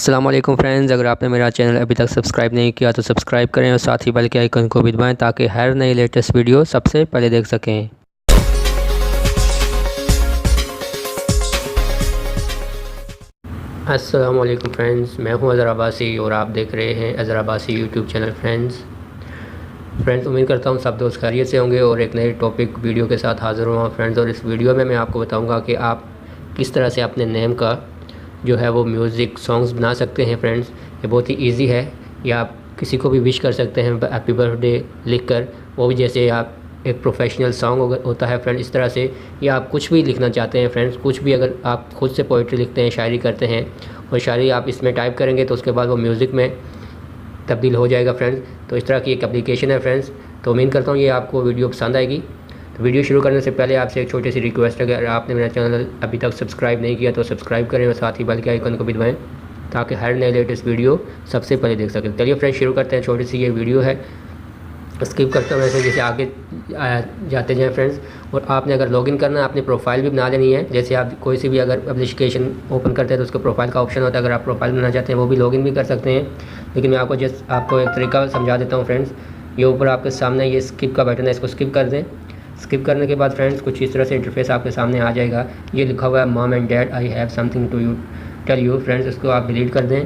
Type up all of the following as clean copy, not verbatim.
अस्सलाम वालेकुम फ्रेंड्स, अगर आपने मेरा चैनल अभी तक सब्सक्राइब नहीं किया तो सब्सक्राइब करें और साथ ही बेल के आइकन को भी दबाएं ताकि हर नई लेटेस्ट वीडियो सबसे पहले देख सकें। अस्सलाम वालेकुम फ्रेंड्स, मैं हूं अज़हर अब्बासी और आप देख रहे हैं Azhar Abbasi YouTube channel. Friends उम्मीद करता हूं सब दोस्त खैरियत से होंगे और एक नए टॉपिक वीडियो के साथ हाज़िर हुआ फ्रेंड्स। और इस वीडियो में मैं आपको बताऊँगा कि आप किस तरह से अपने नेम का जो है वो म्यूज़िक सॉन्ग्स बना सकते हैं फ्रेंड्स। ये बहुत ही इजी है। या आप किसी को भी विश कर सकते हैं हैप्पी बर्थडे लिखकर, वो भी जैसे आप एक प्रोफेशनल सॉन्ग होता है फ्रेंड, इस तरह से। या आप कुछ भी लिखना चाहते हैं फ्रेंड्स, कुछ भी, अगर आप खुद से पोइट्री लिखते हैं, शायरी करते हैं और शायरी आप इसमें टाइप करेंगे तो उसके बाद वो म्यूज़िक में तब्दील हो जाएगा फ्रेंड्स। तो इस तरह की एक एप्लीकेशन है फ्रेंड्स। तो उम्मीद करता हूँ ये आपको वीडियो पसंद आएगी। तो वीडियो शुरू करने से पहले आपसे एक छोटी सी रिक्वेस्ट है, अगर आपने मेरा चैनल अभी तक सब्सक्राइब नहीं किया तो सब्सक्राइब करें और साथ ही बेल के आइकन को भी दबाएं ताकि हर नए लेटेस्ट वीडियो सबसे पहले देख सकें। चलिए फ्रेंड्स शुरू करते हैं। छोटी सी ये वीडियो है, स्किप करते हैं वैसे जैसे आगे जाते जाएँ फ्रेंड्स। और आपने अगर लॉगिन करना है, अपनी प्रोफाइल भी बना लेनी है। जैसे आप कोई सी भी अगर एप्लीकेशन ओपन करते हैं तो उसके प्रोफाइल का ऑप्शन होता है, अगर आप प्रोफाइल बनाना चाहते हैं वो भी लॉगिन भी कर सकते हैं। लेकिन मैं आपको एक तरीका समझा देता हूँ फ्रेंड्स। ये ऊपर आपके सामने ये स्किप का बटन है, इसको स्किप कर दें। स्किप करने के बाद फ्रेंड्स कुछ इस तरह से इंटरफेस आपके सामने आ जाएगा। ये लिखा हुआ है mom and dad I have something to tell you friends, इसको आप डिलीट कर दें।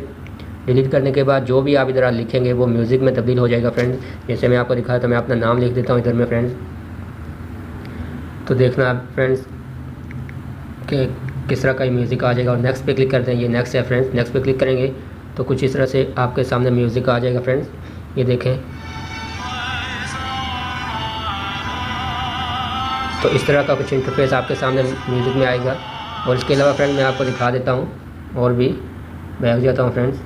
डिलीट करने के बाद जो भी आप इधर लिखेंगे वो म्यूज़िक में तब्दील हो जाएगा फ्रेंड्स। जैसे मैं आपको दिखाया तो मैं अपना नाम लिख देता हूँ इधर में फ्रेंड्स। तो देखना आप फ्रेंड्स कि किस तरह का म्यूज़िक आ जाएगा। और नेक्स्ट पे क्लिक करते हैं, ये नेक्स्ट है फ्रेंड्स। नेक्स्ट पे क्लिक करेंगे तो कुछ इस तरह से आपके सामने म्यूज़िक आ जाएगा फ्रेंड्स। ये देखें, तो इस तरह का कुछ इंटरफेस आपके सामने म्यूज़िक में आएगा। और इसके अलावा फ्रेंड मैं आपको दिखा देता हूँ और भी। बैक जाता हूँ फ्रेंड्स।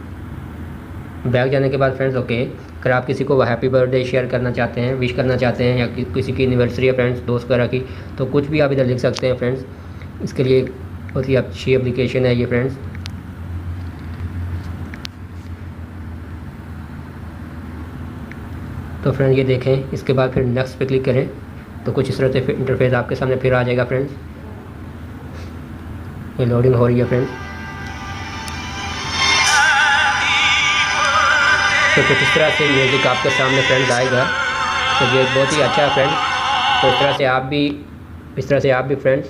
बैक जाने के बाद फ्रेंड्स ओके, अगर आप किसी को हैप्पी बर्थडे शेयर करना चाहते हैं, विश करना चाहते हैं, या किसी की एनिवर्सरी है फ्रेंड्स, दोस्त वगैरह की, तो कुछ भी आप इधर लिख सकते हैं फ्रेंड्स। इसके लिए बहुत ही अच्छी एप्लीकेशन है ये फ्रेंड्स। तो फ्रेंड्स ये देखें, इसके बाद फिर नेक्स्ट पे क्लिक करें तो कुछ इस तरह से इंटरफेस आपके सामने फिर आ जाएगा फ्रेंड्स। ये लोडिंग हो रही है फ्रेंड्स। तो कुछ इस तरह से म्यूज़िक आपके सामने फ्रेंड्स आएगा। तो ये बहुत ही अच्छा है फ्रेंड्स। तो इस तरह से आप भी फ्रेंड्स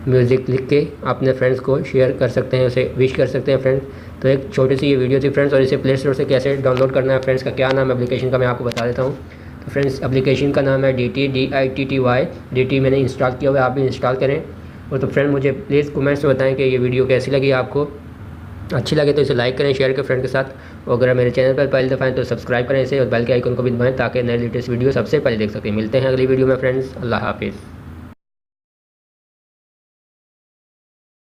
म्यूज़िक लिख के अपने फ्रेंड्स को शेयर कर सकते हैं, उसे विश कर सकते हैं फ्रेंड्स। तो एक छोटी सी ये वीडियो थी फ्रेंड्स। और इसे प्ले स्टोर से कैसे डाउनलोड करना है फ्रेंड्स, का क्या नाम है एप्लीकेशन का मैं आपको बता देता हूँ। तो फ्रेंड्स एप्लीकेशन का नाम है DITTY। DT मैंने इंस्टॉल किया हुआ है, आप भी इंस्टॉल करें। और तो फ्रेंड मुझे प्लीज़ कमेंट्स में बताएं कि ये वीडियो कैसी लगी आपको। अच्छी लगे तो इसे लाइक करें, शेयर करें फ्रेंड के साथ। और अगर मेरे चैनल पर पहली दफ़ा तो सब्सक्राइब करें इसे और बेल के आइकन को भी दबाएं ताकि नए लेटेस्ट वीडियो सबसे पहले देख सकें। मिलते हैं अगली वीडियो में फ्रेंड्स। अल्लाह हाफिज़।